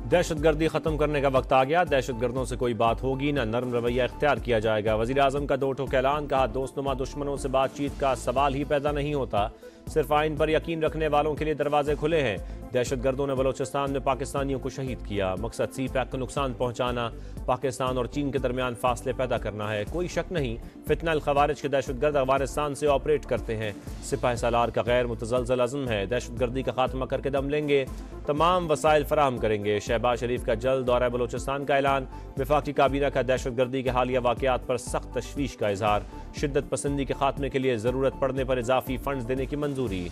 दहशतगर्दी खत्म करने का वक्त आ गया। दहशतगर्दों से कोई बात होगी ना नरम रवैया इख्तियार किया जाएगा। वजीर आजम का दो ठोक ऐलान। कहा, दोस्तनुमा दुश्मनों से बातचीत का सवाल ही पैदा नहीं होता, सिर्फ आइन पर यकीन रखने वालों के लिए दरवाजे खुले हैं। दहशतगर्दों ने बलोचिस्तान में पाकिस्तानियों को शहीद किया। मकसद सी पैक को नुकसान पहुंचाना, पाकिस्तान और चीन के दरमियान फासले पैदा करना है। कोई शक नहीं, फितना अल खवारिज के दहशतगर्द अफगानिस्तान से ऑपरेट करते हैं। सिपाह सालार का गैर मुतजलजल अज़्म है, दहशतगर्दी का खात्मा करके दम लेंगे, तमाम वसाइल फराहम करेंगे। शहबाज शरीफ का जल्द दौरा बलोचिस्तान का ऐलान। वफाकी काबीना का दहशतगर्दी के हालिया वाक़यात पर सख्त तशवीश का इजहार। शिद्दत पसंदी के खात्मे के लिए ज़रूरत पड़ने पर इजाफी फंड्स देने की मंजूरी।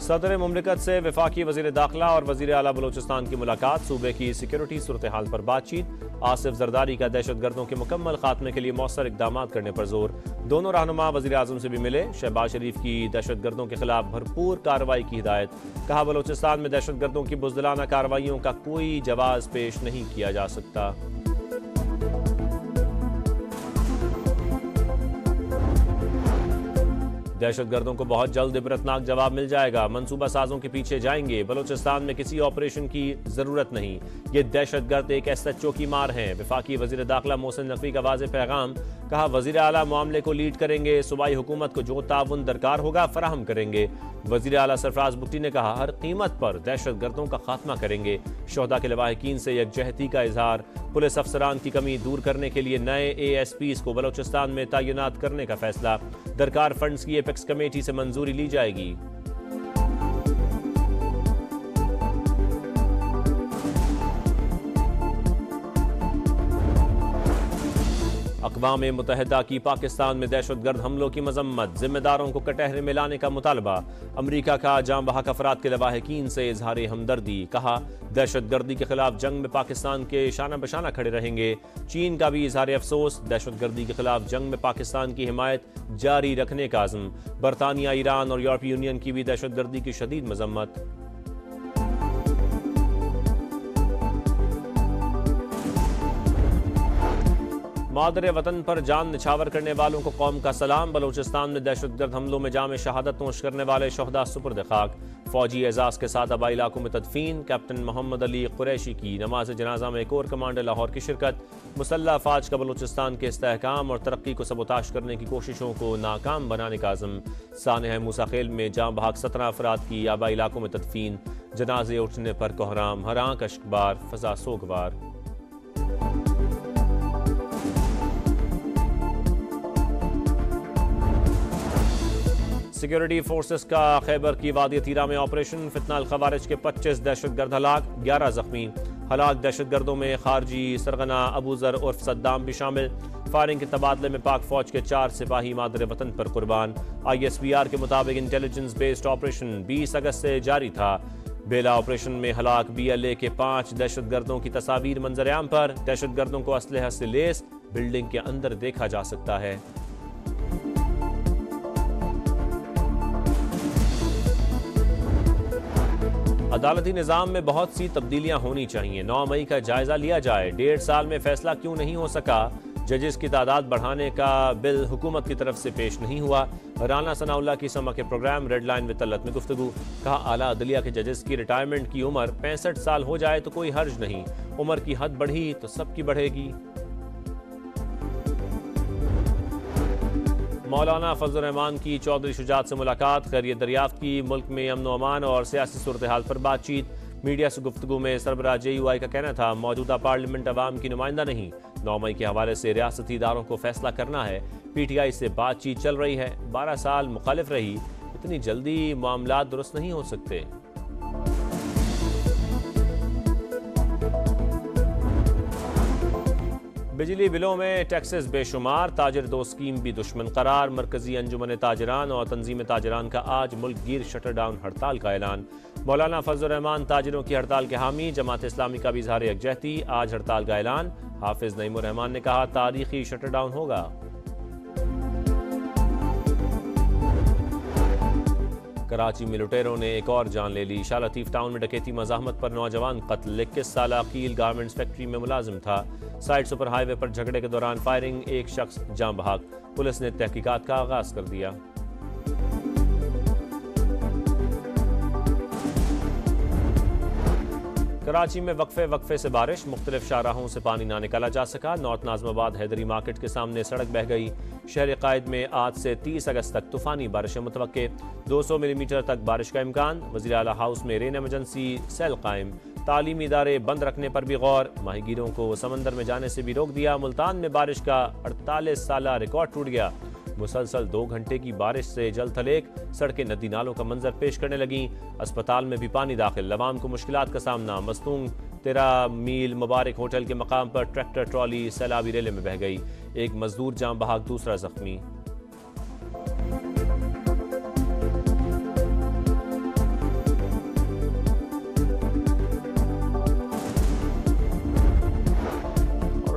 सदर मुमलिकत से वफाकी वजीर दाखिला और वजीर आला बलोचिस्तान की मुलाकात। सूबे की सिक्योरिटी सूरत हाल पर बातचीत। आसिफ जरदारी का दहशतगर्दों के मुकम्मल खात्मे के लिए मौसर इकदाम करने पर जोर। दोनों रहनुमा वजीर आजम से भी मिले। शहबाज शरीफ की दहशतगर्दों के खिलाफ भरपूर कार्रवाई की हिदायत। कहा, बलोचिस्तान में दहशतगर्दों की बुज़दिलाना कार्रवाइयों का कोई जवाब पेश नहीं किया जा सकता। दहशतगर्दों को बहुत जल्द इबरतनाक जवाब मिल जाएगा। मंसूबा साजों के पीछे जाएंगे। बलोचिस्तान में किसी ऑपरेशन की जरूरत नहीं, ये दहशतगर्द एक SHO की मार हैं। वफाकी वजीर दाखिला मोहसिन नकवी का वाज़ेह पैगाम। कहा, वजीर आला मामले को लीड करेंगे। सूबाई हुकूमत को जो ताउन दरकार होगा फराहम करेंगे। वजीर आला सरफराज बुट्टी ने कहा, हर कीमत पर दहशतगर्दों का खात्मा करेंगे। शोहदा के लवाहिकीन से यकजहती का इजहार। पुलिस अफसरान की कमी दूर करने के लिए नए ASPs को बलोचिस्तान में तैनात करने का फैसला। दरकार फंड्स की एपेक्स कमेटी से मंजूरी ली जाएगी। अक़वाम मुत्तहिदा की पाकिस्तान में दहशतगर्द हमलों की मजम्मत। जिम्मेदारों को कटहरे में लाने का मुतालबा। अमरीका का जाम बहक अफराद के लवाहिकीन से इजहार हमदर्दी। कहा, दहशतगर्दी के खिलाफ जंग में पाकिस्तान के शाना बशाना खड़े रहेंगे। चीन का भी इजहार अफसोस। दहशतगर्दी के खिलाफ जंग में पाकिस्तान की हिमायत जारी रखने का आज़म। बरतानिया, ईरान और यूरोपीय यूनियन की भी दहशतगर्दी की शदीद मजम्मत। मादरे वतन पर जान निछावर करने वालों को कौम का सलाम। बलोचिस्तान में दहशतगर्द हमलों में जाम शहादत नोश करने वाले शहदा सुपुर्द खाक। फौजी एजाज के साथ आबाई इलाकों में तदफीन। कैप्टन मोहम्मद अली कुरैशी की नमाज जनाजा में कोर कमांडर लाहौर की शिरकत। मुसल्लह अफवाज का बलोचिस्तान के इस्तेहकाम और तरक्की को सबोताश करने की कोशिशों को नाकाम बनाने का आज़म। सानह मूसा खेल में जाम बहक 17 अफराद की आबाई इलाकों में तदफीन। जनाजे उठने पर कोहराम, हरांक अश्कबार, फजा सोगवार। सिक्योरिटी फोर्सेस का खैबर की वादी तीरा में ऑपरेशन। फितना अल खवारिज के 25 दहशतगर्द हलाक, 11 जख्मी। हलाक दहशतगर्दों में खारजी सरगना अबूजर उर्फ सद्दाम भी शामिल। फायरिंग के तबादले में पाक फौज के 4 सिपाही मादर वतन पर कुर्बान। ISPR के मुताबिक इंटेलिजेंस बेस्ड ऑपरेशन 20 अगस्त से जारी था। बेला ऑपरेशन में हलाक BLA के 5 दहशतगर्दों की तस्वीर मंजर आम पर। दहशतगर्दों को असलहा से लेस बिल्डिंग के अंदर देखा जा सकता है। अदालती निज़ाम में बहुत सी तब्दीलियां होनी चाहिए। 9 मई का जायजा लिया जाए। 1.5 साल में फैसला क्यों नहीं हो सका। जजेस की तादाद बढ़ाने का बिल हुकूमत की तरफ से पेश नहीं हुआ। राना सनाउल्लाह की समा के program red line with Talat में गुफ्तगू। कहा, आला अदलिया के जजेस की रिटायरमेंट की उम्र 65 साल हो जाए तो कोई हर्ज नहीं। उम्र की हद बढ़ी तो सबकी बढ़ेगी। मौलाना फजल रहमान की चौधरी शुजात से मुलाकात। खैरियत दरियाफ्त की। मुल्क में अमन अमान और सियासी सूरत हाल पर बातचीत। मीडिया से गुफ्तगू में सरबराह JUI का कहना था, मौजूदा पार्लियामेंट अवाम की नुमाइंदा नहीं। 9 मई के हवाले से रियासती इदारों को फैसला करना है। PTI से बातचीत चल रही है। 12 साल मुखालिफ रही, इतनी जल्दी मामला दुरुस्त नहीं हो सकते। बिजली बिलों में टैक्सेस बेशुमार। ताजिर दो स्कीम भी दुश्मन करार। मरकजी अंजुमन ताजरान और तंजीम ताजरान का आज मुल्क गिर शटर डाउन हड़ताल का ऐलान। मौलाना फजल रहमान ताजिरों की हड़ताल के हामी। जमात इस्लामी का भी इजहार यकजहती। आज हड़ताल का ऐलान। हाफिज नईमुर रहमान ने कहा, तारीखी शटर डाउन होगा। कराची में लुटेरों ने एक और जान ले ली। शाह लतीफ टाउन में डकैती मज़ाहमत पर नौजवान कत्ल। 21 साल अकील गारमेंट्स फैक्ट्री में मुलाजिम था। साइड सुपर हाईवे पर झगड़े के दौरान फायरिंग, एक शख्स जान बहक। पुलिस ने तहकीकात का आगाज कर दिया। कराची में वक्फे से बारिश, मुख्तलिफ शाहराहों से पानी ना निकाला जा सका। नॉर्थ नाजमाबाद हैदरी मार्केट के सामने सड़क बह गई। शहर कायद में आज से 30 अगस्त तक तूफानी बारिशें मुतवक्के। 200 मिलीमीटर तक बारिश का इम्कान। वज़ीर आला हाउस में रेन एमरजेंसी सेल कायम। तालीमी इदारे बंद रखने पर भी गौर। माहीगीरों को समंदर में जाने से भी रोक दिया। मुल्तान में बारिश का 48 साला रिकॉर्ड टूट गया। मुसलसल 2 घंटे की बारिश से जल थलेक, सड़कें नदी नालों का मंजर पेश करने लगीं। अस्पताल में भी पानी दाखिल, अवाम को मुश्किलात का सामना। मस्तूंग 13 मील मुबारक होटल के मकाम पर ट्रैक्टर ट्रॉली सैलाबी रेले में बह गई। एक मजदूर जान बहक, दूसरा जख्मी।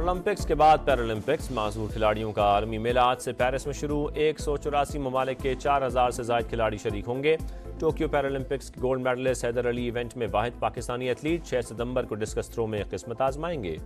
ओलंपिक्स के बाद पैरालंपिक्स, मासूर खिलाड़ियों का आलमी मेला आज से पेरिस में शुरू। 184 ममालिक के 4000 से ज्यादा खिलाड़ी शरीक होंगे। टोक्यो पैरालंपिक्स के gold medalist Haider Ali event में वाहिद पाकिस्तानी एथलीट 6 सितंबर को डिस्कस थ्रो में किस्मत आजमाएंगे।